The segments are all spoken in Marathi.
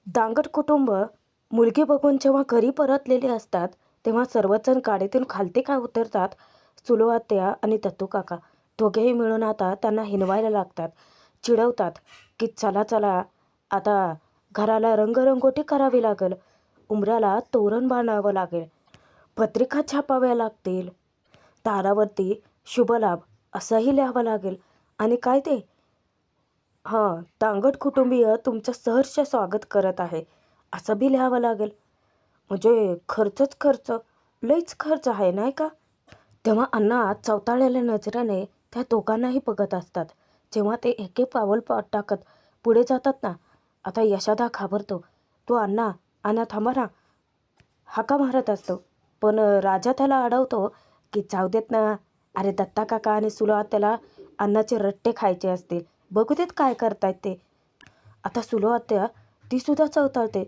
दांगट कुटुंब मुलगी बघून जेव्हा घरी परतलेले असतात तेव्हा सर्वजण गाडीतून खालती काय उतरतात. चुलू आत्या आणि दत्तू काका दोघेही मिळून आता त्यांना हिनवायला लागतात, चिडवतात की चला चला, आता घराला रंगरंगोटी करावी लागेल, उंबऱ्याला तोरण बांधावं लागेल, पत्रिका छापाव्या लागतील, दारावरती शुभलाभ असंही लिहावं लागेल. आणि काय ते दांगट कुटुंबीय तुमचं सहर्ष स्वागत करत आहे असं बी लिहावं लागेल. म्हणजे खर्चच खर्च, लईच खर्च आहे नाही का. तेव्हा अण्णा चवताळलेल्या नजरेने त्या दोघांनाही बघत असतात. जेव्हा ते एक एक पाऊल टाकत पुढे जातात ना, आता यशादा घाबरतो. तो अण्णा अण्णा थांबा ना हाका मारत असतो. पण राजा त्याला अडवतो की जाऊ देत ना, अरे दत्ता काका आणि सुलो त्याला अन्नाचे रट्टे खायचे असतील, बघू देत काय करतायत ते. आता सुलो आत्या ती सुद्धा चवताळते,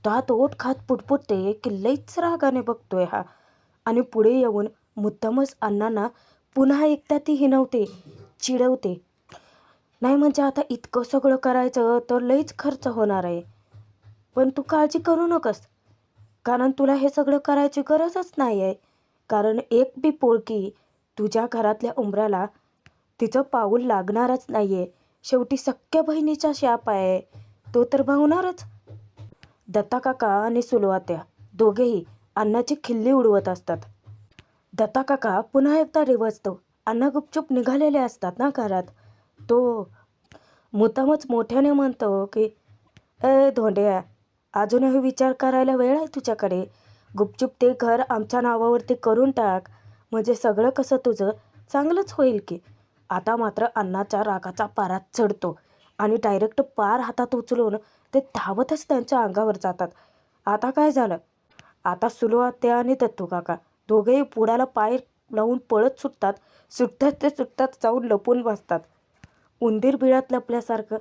दात ओठ खात पुटपुटते की लईच रागाने बघतोय हा. आणि पुढे येऊन मुद्दामच अण्णांना पुन्हा एकदा ती हिनवते, चिडवते. नाही म्हणजे आता इतकं सगळं करायचं तर लईच खर्च होणार आहे, पण तू काळजी करू नकोस, कारण तुला हे सगळं करायची गरजच नाही आहे. कारण एक बी पोरकी तुझ्या घरातल्या उंबऱ्याला तिचं पाऊल लागणारच नाही आहे. शेवटी सख्या बहिणीचा शाप आहे, तो तर भावणारच. दत्ता काका आणि सुलवात्या दोघेही अण्णाची खिल्ली उडवत असतात. दत्ता काका पुन्हा एकदा रिवचतो. अण्णा गुपचूप निघालेले असतात ना घरात. तो मुद्दामच मोठ्याने म्हणतो की ए धोंड्या, अजूनही विचार करायला वेळ आहे तुझ्याकडे. गुपचूप ते घर आमच्या नावावरती करून टाक, म्हणजे सगळं कसं तुझं चांगलंच होईल की. आता मात्र अण्णाच्या रागाचा पारा चढतो आणि डायरेक्ट पार हातात उचलून ते धावतच त्यांच्या अंगावर जातात. आता काय झालं? आता सुलू आत्या आणि दत्तू काका दोघेही पुढाला पाय लावून पळत सुटतात. सुटतात ते सुटतात जाऊन लपून बसतात, उंदीर बिळात लपल्यासारखं.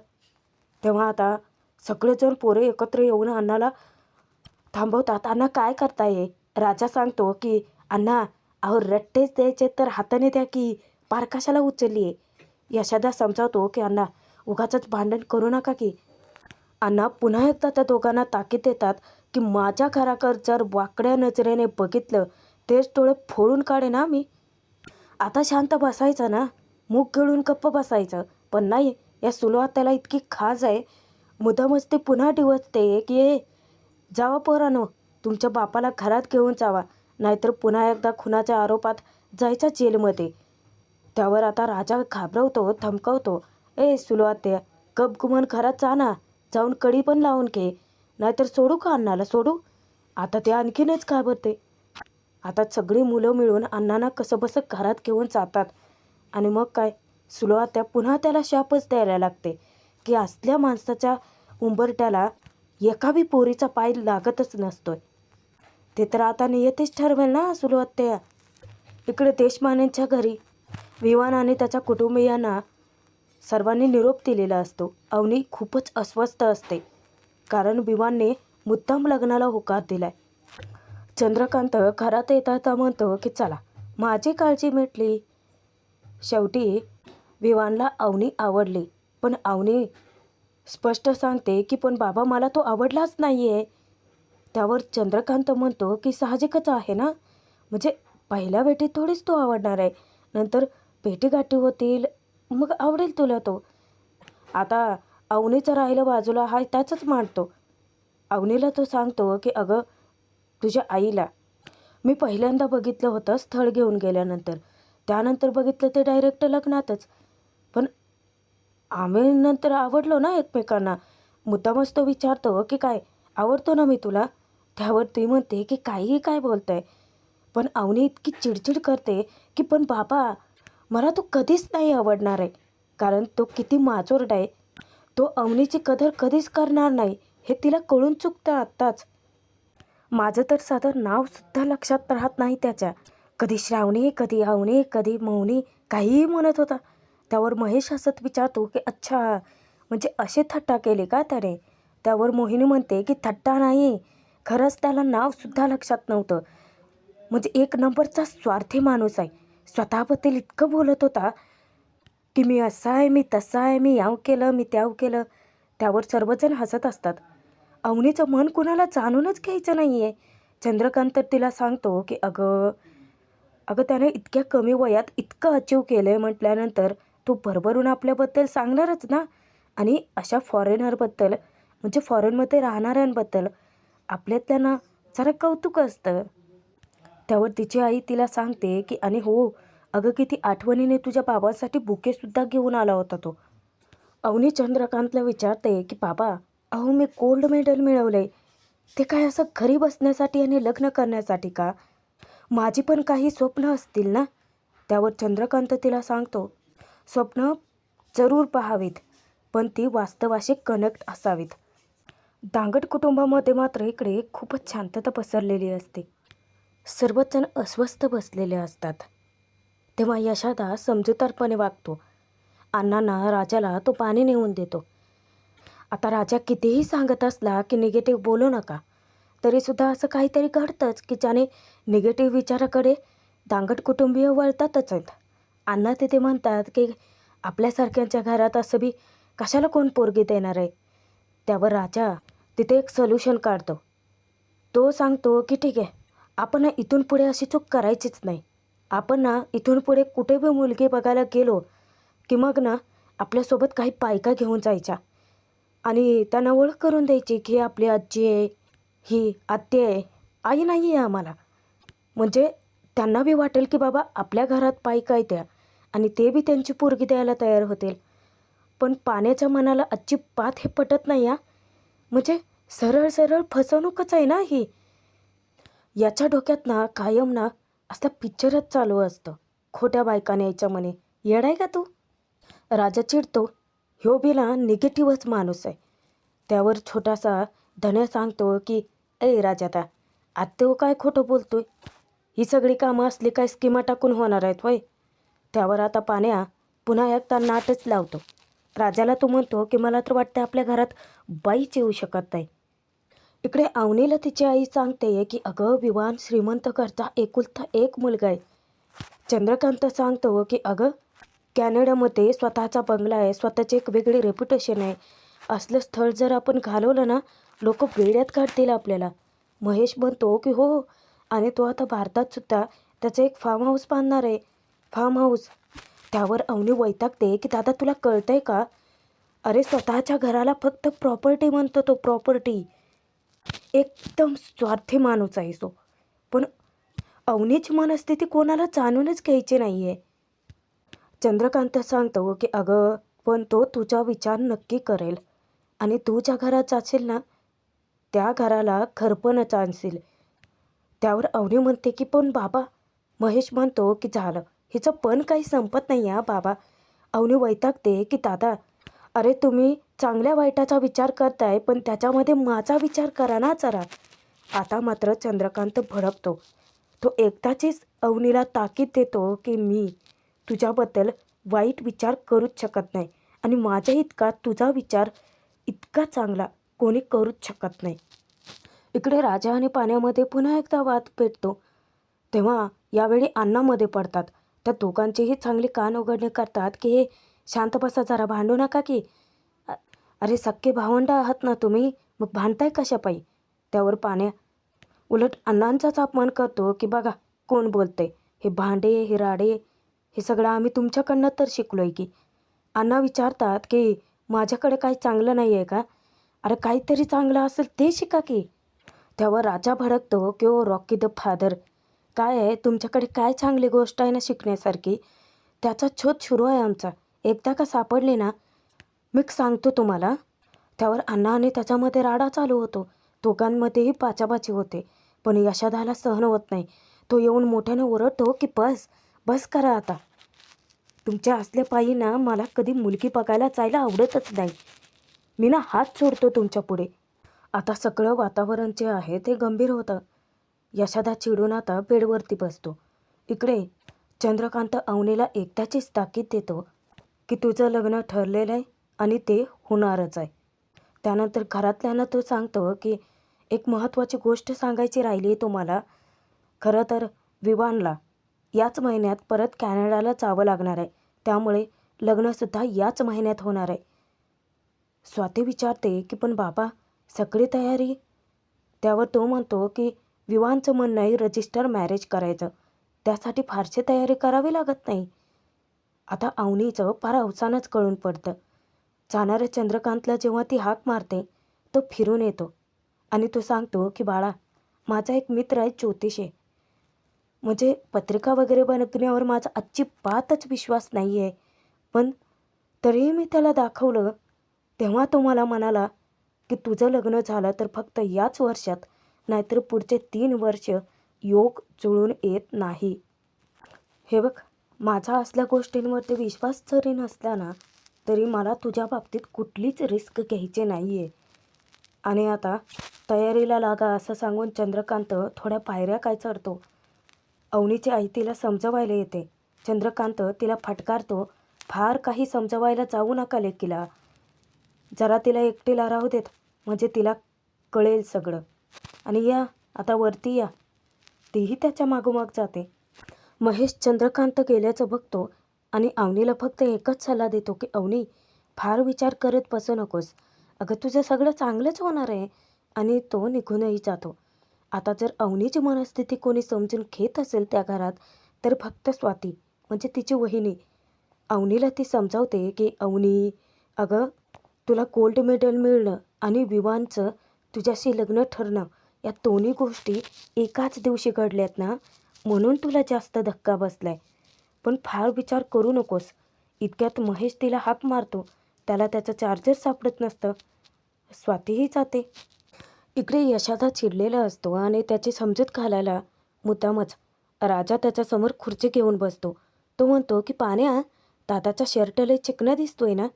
तेव्हा आता सगळेजण पोरे एकत्र येऊन अण्णाला थांबवतात. अण्णा काय करताय? राजा सांगतो की अण्णा, अहो रट्टेच द्यायचे तर हाताने द्या की, पार कशाला उचलली आहे. यशादा समजावतो की अण्णा उगाचच भांडण करू नका की. अण्णा पुन्हा एकदा त्या दोघांना ताकीद देतात की माझ्या घराकडे जर वाकड्या नजरेने बघितलं तेच डोळे फोडून काढे ना मी. आता शांत बसायचं ना, मूग गिळून गप्प बसायचं. पण नाही, या सुलवात त्याला इतकी खाज आहे, मुद्दामच ते पुन्हा डिवचते की जावा पोरानो, तुमच्या बापाला घरात घेऊन जावा, नाहीतर पुन्हा एकदा खुनाच्या आरोपात जायचा जेलमध्ये. त्यावर आता राजा घाबरवतो, धमकावतो, ए सुलवात्या, गप गुमान घरात जा ना, जाऊन कडी पण लावून घे, नाहीतर सोडू का अण्णाला सोडू. आता ते आणखीनच घाबरते. आता सगळी मुलं मिळून अण्णांना कसंबसं घरात घेऊन जातात. आणि मग काय, सुलवात्या पुन्हा त्याला शापच द्यायला लागते की असल्या माणसाच्या उंबरट्याला एका बी पोरीचा पाय लागतच नसतोय. ते तर आता नियतीच ठरवेल ना सुलवात्या. इकडे देशमानेंच्या घरी विवान आणि त्याच्या कुटुंबियांना सर्वांनी निरोप दिलेला असतो. अवनी खूपच अस्वस्थ असते, कारण विवानने मुद्दाम लग्नाला होकार दिलाय. चंद्रकांत घरात येता म्हणतो की चला, माझी काळजी मिटली. शेवटी विवानला अवनी आवडली, पण अवनी स्पष्ट सांगते की पण बाबा मला तो आवडलाच नाही आहे. त्यावर चंद्रकांत म्हणतो की साहजिकच आहे ना, म्हणजे पहिल्या भेटीत थोडीच तो आवडणार आहे, नंतर भेटीगाठी होतील, मग आवडेल तुला तो. आता अवनीचं राहिलं बाजूला, हा त्याचंच मांडतो. अवनीला तो सांगतो की अगं, तुझ्या आईला मी पहिल्यांदा बघितलं होतं स्थळ घेऊन गेल्यानंतर, त्यानंतर बघितलं ते डायरेक्ट लग्नातच. पण आम्ही नंतर आवडलो ना एकमेकांना. मुद्दामच तो विचारतो की काय आवडतो ना मी तुला. त्यावर ती म्हणते की काहीही काय बोलताय. पण अवनी इतकी चिडचिड करते की पण बाबा, मला तो कधीच नाही आवडणार आहे, कारण तो किती माचोरड आहे. तो अवनीची कदर कधीच करणार नाही, हे तिला कळून चुकतं आत्ताच. माझं तर साधं नावसुद्धा लक्षात राहत नाही त्याच्या. कधी श्रावणी, कधी अवनी, कधी मौनी, काहीही म्हणत होता. त्यावर महेश हसत विचारतो की अच्छा, म्हणजे असे थट्टा केली का त्याने. त्यावर मोहिनी म्हणते की थट्टा नाही, खरंच त्याला नावसुद्धा लक्षात नव्हतं. म्हणजे एक नंबरचा स्वार्थी माणूस आहे. स्वतःबद्दल इतकं बोलत होता की मी असा आहे, मी तसा आहे, मी याव केलं, मी त्याव केलं. त्यावर सर्वजण हसत असतात. अवनीचं मन कुणाला जाणूनच घ्यायचं नाही आहे. चंद्रकांत तर तिला सांगतो की अगं अगं त्याने इतक्या कमी वयात इतकं अचीव केलं आहे म्हटल्यानंतर तू भरभरून आपल्याबद्दल सांगणारच ना. आणि अशा फॉरेनरबद्दल म्हणजे फॉरेनमध्ये राहणाऱ्यांबद्दल आपल्यातल्या जरा कौतुक असतं. त्यावर तिची आई तिला सांगते की आणि हो अगं किती आठवणीने तुझ्या बाबांसाठी बुकेसुद्धा घेऊन आला होता तो. अवनी चंद्रकांतला विचारते की बाबा अहो मी गोल्ड मेडल मिळवले ते काय असं घरी बसण्यासाठी आणि लग्न करण्यासाठी का? माझी पण काही स्वप्न असतील ना. त्यावर चंद्रकांत तिला सांगतो स्वप्न जरूर पाहावीत पण ती वास्तवाशी कनेक्ट असावीत. दांगट कुटुंबामध्ये मात्र इकडे खूपच शांतता पसरलेली असते. सर्वच जण अस्वस्थ बसलेले असतात. तेव्हा यशादा समजूतदारपणे वागतो. अण्णांना राजाला तो पाणी नेऊन देतो. आता राजा कितीही सांगत असला की निगेटिव्ह बोलू नका तरीसुद्धा असं काहीतरी घडतंच की ज्याने निगेटिव्ह विचाराकडे दांगट कुटुंबीय वळतातच आहेत. अण्णा तिथे म्हणतात की आपल्यासारख्यांच्या घरात असं बी कशाला कोण पोरगी देणार आहे. त्यावर राजा तिथे एक सोल्युशन काढतो. तो सांगतो की ठीक आहे आपण इथून पुढे अशी चूक करायचीच नाही. आपण ना इथून पुढे कुठे बी मुलगी बघायला गेलो की मग ना आपल्यासोबत काही बायका घेऊन जायच्या आणि त्यांना ओळख करून द्यायची की आपली आजी आहे, ही आत्या आहे, आई नाही आहे आम्हाला. म्हणजे त्यांना बी वाटेल की बाबा आपल्या घरात बायका आहे त्या आणि ते बी त्यांची पोरगी द्यायला तयार होतील. पण पाण्याच्या मनाला अजिबात हे पटत नाही हा. म्हणजे सरळ सरळ फसवणूकच आहे ना ही. याच्या डोक्यात ना कायम ना असं पिक्चरच चालू असतं. खोट्या बायकाने यायच्या म्हणे येडाय का तू. राजा चिडतो. ह्यो बिला निगेटिव्हच माणूस आहे. त्यावर छोटासा धन्या सांगतो की ए राजाता आत्ता काय खोटं बोलतोय. ही सगळी कामं असली काय स्कीमा टाकून होणार आहेत वय. त्यावर आता पाण्या पुन्हा एकदा नाटच लावतो. राजाला तो म्हणतो की मला तर वाटतं आपल्या घरात बाईच येऊ शकत नाही. इकडे अवनीला तिची आई सांगते की अगं विवान श्रीमंत घरचा एकुलता एक मुलगा आहे. चंद्रकांत सांगतो की अगं कॅनडामध्ये स्वतःचा बंगला आहे, स्वतःची एक वेगळी रेप्युटेशन आहे. असलं स्थळ जर आपण घालवलं ना लोक वेड्यात काढतील आपल्याला. महेश म्हणतो की हो आणि तो आता भारतात सुद्धा त्याचं एक फार्म हाऊस बांधणार आहे. Farm house. त्यावर अवनी वैतागते की दादा तुला कळतंय का? अरे स्वतःच्या घराला फक्त प्रॉपर्टी म्हणतो तो प्रॉपर्टी. एकदम स्वार्थी माणूस आहे तो. पण अवनीची मनस्थिती कोणाला जाणूनच घ्यायची नाही आहे. चंद्रकांत सांगतो की अगं पण तो तुझा विचार नक्की करेल आणि तू ज्या घरात जाशील ना त्या घराला खरपणच आणशील. त्यावर अवनी म्हणते की पण बाबा. महेश म्हणतो की झालं हिचं पण काही संपत नाही हा बाबा. अवनी वैतागते की दादा अरे तुम्ही चांगल्या वाईटाचा विचार करताय पण त्याच्यामध्ये माझा विचार करा ना जरा. आता मात्र चंद्रकांत भडकतो. तो एकदाचीच अवनीला ताकीद देतो की मी तुझ्याबद्दल वाईट विचार करूच शकत नाही आणि माझ्या इतका तुझा विचार इतका चांगला कोणी करूच शकत नाही. इकडे राजा आणि पाण्यामध्ये पुन्हा एकदा वाद पेटतो. तेव्हा यावेळी अण्णामध्ये पडतात. त्या दोघांचीही चांगली कान उघडणे करतात की हे शांत बसा जरा भांडू नका की. अरे सख्खे भावंड आहात ना तुम्ही मग भांडताय कशापायी. त्यावर पाण्या उलट अण्णांचाच अपमान करतो की बघा कोण बोलते. हे भांडे हे राडे हे सगळं आम्ही तुमच्याकडनं तर शिकलोय की. अण्णा विचारतात की माझ्याकडे काही चांगलं नाही आहे का? अरे काहीतरी चांगलं असेल ते शिका की. त्यावर राजा भडकतो की ओ रॉकी द फादर काय आहे तुमच्याकडे काय चांगली गोष्ट आहे ना शिकण्यासारखी. त्याचा शोध सुरू आहे आमचा. एकदा का सापडले ना मी सांगतो तुम्हाला. त्यावर अण्णा आणि त्याच्यामध्ये राडा चालू होतो. दोघांमध्येही पाचापाची होते. पण यशादाला सहन होत नाही. तो येऊन मोठ्याने ओरडतो की बस बस करा आता. तुमच्या असल्या पायी ना मला कधी मुलगी बघायला जायला आवडतच नाही. मी ना हात सोडतो तुमच्या पुढे. आता सगळं वातावरण जे आहे ते गंभीर होतं. यशादा चिडून आता बेडवरती बसतो. इकडे चंद्रकांत अवनीला एकदाचीच ताकीद देतो की तुझं लग्न ठरलेलं आहे आणि ते होणारच आहे. त्यानंतर घरातल्यांना तो सांगतो की एक महत्त्वाची गोष्ट सांगायची राहिली तुम्हाला. खरं तर विवानला याच महिन्यात परत कॅनडाला जावं लागणार आहे. त्यामुळे लग्नसुद्धा याच महिन्यात होणार आहे. स्वाती विचारते की पण बाबा सगळी तयारी. त्यावर तो म्हणतो की विवाहाचं म्हणणं आहे रजिस्टर मॅरेज करायचं, त्यासाठी फारशी तयारी करावी लागत नाही. आता अवनीचं फार अवसानच कळून पडतं. जाणाऱ्या चंद्रकांतला जेव्हा ती हाक मारते तो फिरून येतो आणि तो सांगतो की बाळा, माझा एक मित्र आहे ज्योतिष आहे. म्हणजे पत्रिका वगैरे बनवण्यावर माझा अजिबातच विश्वास नाही आहे, पण तरीही मी त्याला दाखवलं. तेव्हा तो मला म्हणाला की तुझं लग्न झालं तर फक्त याच वर्षात, नाहीतर पुढचे 3 वर्ष योग जुळून येत नाही. हे बघ, माझा असल्या गोष्टींवरती विश्वास जरी नसला ना, तरी मला तुझ्या बाबतीत कुठलीच रिस्क घ्यायची नाही आहे. आणि आता तयारीला लागा असं सांगून चंद्रकांत थोड्या पायऱ्या काय चढतो. अवनीची आई तिला समजवायला येते. चंद्रकांत तिला फटकारतो, फार काही समजवायला जाऊ नका लेकीला, जरा तिला एकटीला राहू देत, म्हणजे तिला कळेल सगळं. आणि या आता वरती या. तीही त्याच्या मागोमाग जाते. महेश चंद्रकांत गेल्याचं बघतो आणि अवनीला फक्त एकच सल्ला देतो की अवनी, फार विचार करत बसू नकोस, अगं तुझं सगळं चांगलंच होणार आहे. आणि तो निघूनही जातो. आता जर अवनीची मनस्थिती कोणी समजून घेत असेल त्या घरात, तर फक्त स्वाती, म्हणजे तिची वहिनी. अवनीला ती समजावते की अवनी, अगं तुला गोल्ड मेडल मिळणं आणि विवांचं तुझ्याशी लग्न ठरणं, या दोन्ही गोष्टी एकाच दिवशी घडल्यात ना, म्हणून तुला जास्त धक्का बसलाय. पण फार विचार करू नकोस. इतक्यात महेश तिला हाक मारतो. त्याला त्याचं चार्जर सापडत नसतं. स्वातीही जाते. इकडे यशादा चिडलेला असतो आणि त्याची समजूत घालायला मुद्दामच राजा त्याच्यासमोर खुर्ची घेऊन बसतो. तो म्हणतो की पाण्या, दादाचा शर्ट लय चिकना दिसतोय ना.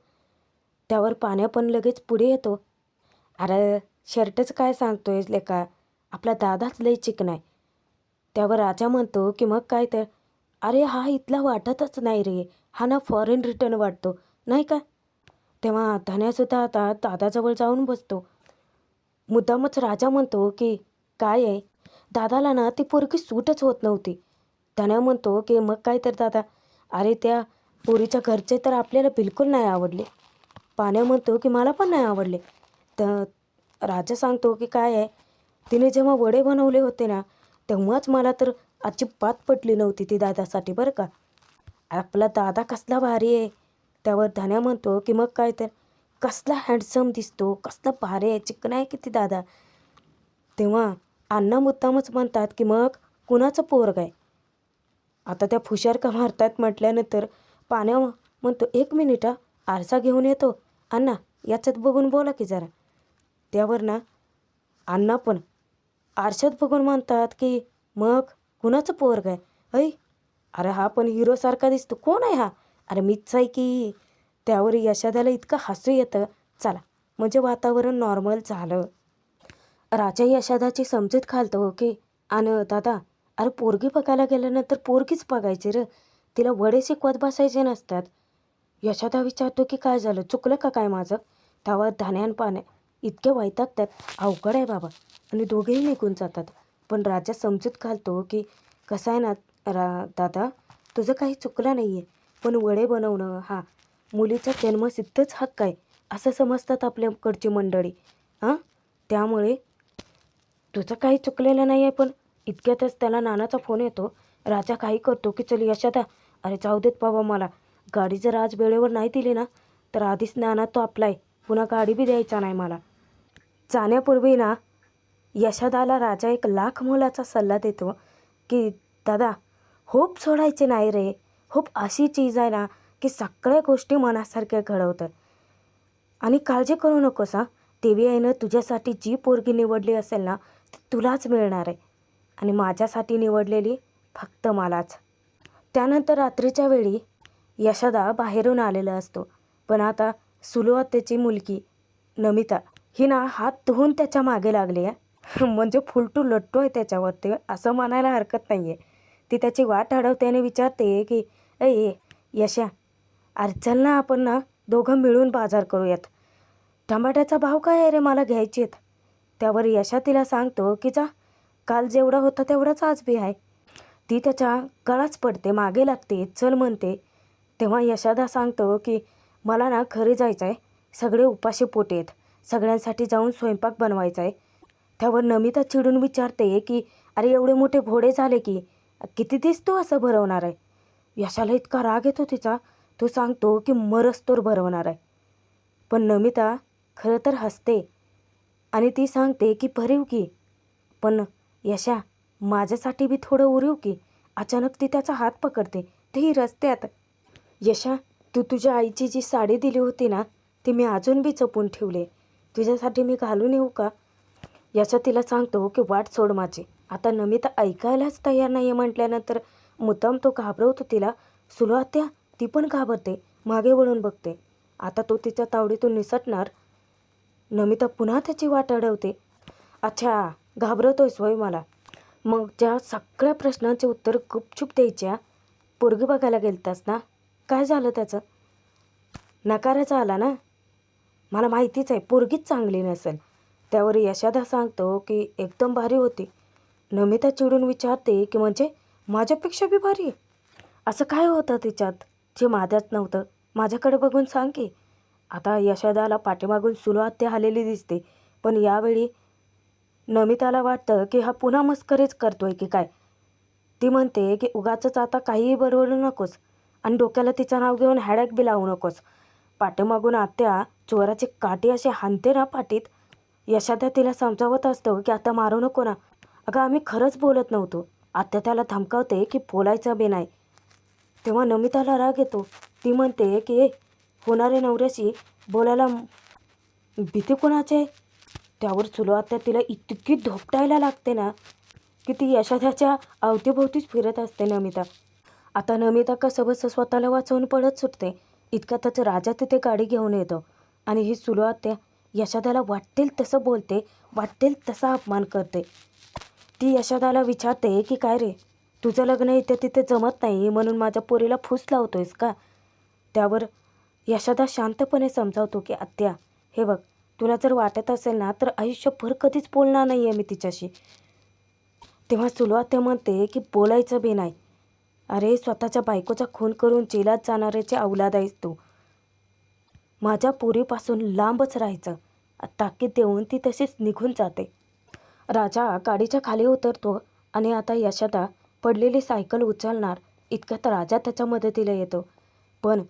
त्यावर पाण्या पण लगेच पुढे येतो. अरे शर्टच काय सांगतोयस लेका, आपला दादाच लय चिकना आहे. त्यावर राजा म्हणतो की मग काय तर, अरे हा इथला वाटतच नाही रे, हा ना फॉरेन रिटर्न वाटतो नाही का. तेव्हा धन्यासुद्धा आता दादाजवळ जाऊन बसतो. मुद्दामच राजा म्हणतो की काय आहे, दादाला ना ती पोरगी सूटच होत नव्हती. धन्या म्हणतो की मग काय तर दादा, अरे त्या पोरीच्या घरचे तर आपल्याला बिलकुल नाही आवडले. पाण्या म्हणतो की मला पण नाही आवडले. तर राजा सांगतो की काय आहे, तिने जेव्हा वडे बनवले होते ना, तेव्हाच मला तर अजिबात पटली नव्हती ती दादासाठी बरं का. आपला दादा कसला भारी आहे. त्यावर धन्या म्हणतो की मग काय तर, कसला हँडसम दिसतो, कसला भारी आहे, चिकन आहे किती दादा. तेव्हा अण्णा मुद्दामच म्हणतात की मग कुणाचं पोरग आहे. आता त्या फुशारका मारतात म्हटल्यानंतर पाण्या म्हणतो, एक मिनिट हा, आरसा घेऊन येतो. अण्णा याच्यात बघून बोला की जरा. त्यावर ना अण्णा पण आरशात बघून म्हणतात की मग कुणाचं पोरग आहे. ऐ, अरे हा पण हिरोसारखा दिसतो, कोण आहे हा, अरे मीच आहे की. त्यावर यशोदाला इतकं हसू येतं. चला, म्हणजे वातावरण नॉर्मल झालं. राजा यशोदाची समजूत घालतो की आणि दादा, अरे पोरगी बघायला गेल्यानंतर पोरगीच बघायची रे, तिला वडे शिकवत बसायचे नसतात. यशोदा विचारतो की काय झालं, चुकलं का काय माझं. त्यावर धान्यान पाण्या इतके वैतागतात, अवघड आहे बाबा, आणि दोघेही निघून जातात. पण राजा समजूत घालतो की कसं आहे ना दादा, तुझं काही चुकलं नाही आहे, पण वडे बनवणं हा मुलीचा जन्मसिद्धच हक्क आहे असं समजतात आपल्याकडची मंडळी. हां, त्यामुळे तुझं काही चुकलेलं नाही आहे. पण इतक्यातच त्याला नानाचा फोन येतो. राजा काही करतो की चल यशोदा, अरे जाऊ देत बाबा, मला गाडी जर आज वेळेवर नाही दिली ना, तर आधीच नाना तो आपलाय, पुन्हा गाडी बी द्यायचा नाही मला. जाण्यापूर्वी ना यशोदाला राजा एक लाख मोलाचा सल्ला देतो की दादा, होप सोडायचे नाही रे. होप अशी चीज आहे ना की सगळ्या गोष्टी मनासारख्या घडवतं. आणि काळजी करू नकोस हां, देवी आईनं तुझ्यासाठी जी पोरगी निवडली असेल ना, ती तुलाच मिळणार आहे, आणि माझ्यासाठी निवडलेली फक्त मलाच. त्यानंतर रात्रीच्या वेळी यशोदा बाहेरून आलेला असतो. पण आता सुलुआतेची मुलगी नमिता ही ना हात धुवून त्याच्या मागे लागली आहे. म्हणजे फुलटू लट्टू आहे त्याच्यावरती असं म्हणायला हरकत नाही आहे. ती त्याची वाट अडवते आणि विचारते की ए यशा, अरे चल ना, आपण ना दोघं मिळून बाजार करूयात. टमाट्याचा भाव काय आहे रे, मला घ्यायचे आहेत. त्यावर यशा तिला सांगतो की जा, काल जेवढा होता तेवढाच आज बी आहे. ती त्याच्या गळाच पडते, मागे लागते, चल म्हणते. तेव्हा यशोदा सांगतो की मला ना घरी जायचं आहे, सगळे उपाशी पोटी आहेत, सगळ्यांसाठी जाऊन स्वयंपाक बनवायचा आहे. त्यावर नमिता चिडून विचारते की अरे एवढे मोठे घोडे झाले की किती दिसतो असं भरवणार आहे. यशाला इतका राग येतो तिचा, तो सांगतो की मरस्तोर भरवणार आहे. पण नमिता खरं तर हसते आणि ती सांगते की भरीव की, पण यशा माझ्यासाठी बी थोडं उरीव की. अचानक ती त्याचा हात पकडते, तेही रस्त्यात. यशा, तू तुझ्या आईची जी साडी दिली होती ना, ती मी अजून बी जपून ठेवले. तुझ्यासाठी मी घालून येऊ का? यशा तिला सांगतो की वाट सोड माझी. आता नमिता ऐकायलाच तयार नाही आहे म्हटल्यानंतर मुद्दाम तो घाबरवतो तिला. सुलो आत्या ती पण घाबरते, मागे वळून बघते. आता तो तिच्या तावडीतून निसटणार. नमिता पुन्हा त्याची वाट अडवते. अच्छा, घाबरवतोयस होय मला. मग ज्या सगळ्या प्रश्नांचे उत्तर गुपचूप द्यायच्या. पोरगी बघायला गेलतास ना, काय झालं त्याचं? नकाराचा आला ना. मला माहितीच आहे पोरगीच चांगली नसेल. त्यावर यशादा सांगतो की एकदम भारी होती. नमिता चिडून विचारते की म्हणजे माझ्यापेक्षा बी भारी? असं काय होतं तिच्यात जे माझ्यात नव्हतं? माझ्याकडे बघून सांग की. आता यशोदाला पाठीमागून सुलो आत्या आलेली दिसते, पण यावेळी नमिताला वाटतं की हा पुन्हा मस्करीच करतोय की काय. ती म्हणते की उगाचच आता काहीही बडबडू नकोस आणि डोक्याला तिचं नाव घेऊन हॅडॅक बी लावू नकोस. पाठीमागून आत्या चोराची काठी अशी हाणते ना पाठीत. यशोदा तिला समजावत असतो की आता मारू नको ना. अगं आम्ही खरंच बोलत नव्हतो. आत्या त्याला धमकावते की बोलायचं बी नाही. तेव्हा नमिताला राग येतो. ती म्हणते की होणाऱ्या नवऱ्याशी बोलायला भीती कोणाचे? त्यावर सुलो आत्या तिला इतकी धोपटायला लागते ना की ती यशोदाच्या अवतीभोवतीच फिरत असते नमिता. आता नमिता कसंबसं स्वतःला वाचवून पळत सुटते. इतक्यातच राजा तिथे गाडी घेऊन येतो आणि ही सुलो आत्या यशोदाला वाटेल तसं बोलते, वाटेल तसा अपमान करते. ती यशोदाला विचारते की काय रे, तुझं लग्न इथे तिथे जमत नाही म्हणून माझ्या पोरीला फूस लावतोयस का? त्यावर यशोदा शांतपणे समजावतो की आत्या हे बघ, तुला जर वाटत असेल ना तर आयुष्यभर कधीच बोलणार नाही आहे मी तिच्याशी. तेव्हा सुलो आत्या म्हणते की बोलायचं बी नाही. अरे स्वतःच्या बायकोचा खून करून जेलात जाणाऱ्याचे औलाद आहेस तू. माझ्या पोरीपासून लांबच राहायचं. ताकीद देऊन ती तशीच निघून जाते. राजा गाडीच्या खाली उतरतो आणि आता यशोदा पडलेली सायकल उचलणार. इतक्यात राजा त्याच्या मदतीला येतो. पण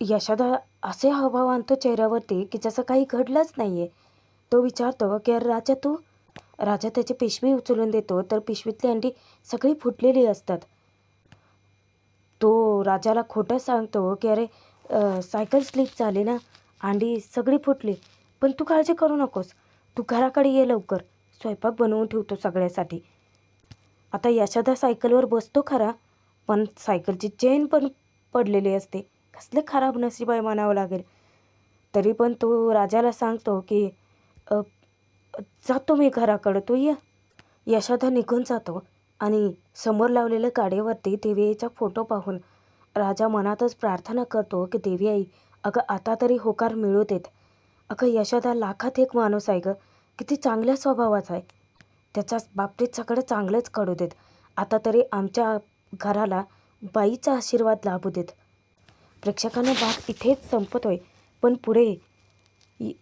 यशोदा असे हावभाव आणतो चेहऱ्यावरती की जसं काही घडलंच नाही आहे. तो विचारतो की अरे राजा तू? राजा त्याची पिशवी उचलून देतो तर पिशवीतली अंडी सगळी फुटलेली असतात. तो राजाला खोटं सांगतो की अरे सायकल स्लिप झाली ना, अंडी सगळी फुटली. पण तू काळजी करू नकोस, तू घराकडे ये लवकर, स्वयंपाक बनवून ठेवतो सगळ्यासाठी. आता यशोदा सायकलवर बसतो खरा, पण सायकलची चेन पण पडलेली असते. कसले खराब नशीब आहे म्हणावं लागेल. तरी पण तो राजाला सांगतो की जातो मी घराकडं, तू ये. यशोदा निघून जातो आणि समोर लावलेल्या गाडीवरती देवी आईचा फोटो पाहून राजा मनातच प्रार्थना करतो की देवी आई अगं आता तरी होकार मिळू देत. अगं यशोदा लाखात एक माणूस आहे गं, किती चांगल्या स्वभावाचा आहे. त्याच्या बाबतीत सगळं चांगलंच घडू देत. आता तरी आमच्या घराला बाईचा आशीर्वाद लाभू देत. प्रेक्षकांना भाग इथेच संपतोय, पण पुढे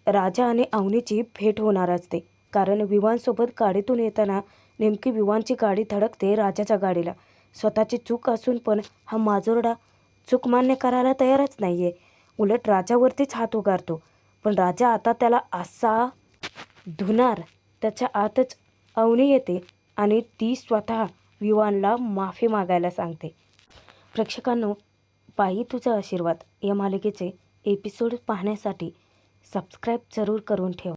राजा आणि अवनीची भेट होणार असते. कारण विवानसोबत गाडीतून येताना नेमकी विवानची गाडी धडकते राजाच्या गाडीला. स्वतःची चूक असून पण हा माजोरडा चूक मान्य करायला तयारच नाही आहे. उलट राजावरतीच हात उगारतो. पण राजा आता त्याला असा धुणार. त्याच्या आतच अवनी येते आणि ती स्वतः विवानला माफी मागायला सांगते. प्रेक्षकांनो, बाई तुझा आशीर्वाद या मालिकेचे एपिसोड पाहण्यासाठी सबस्क्राईब जरूर करून ठेवा.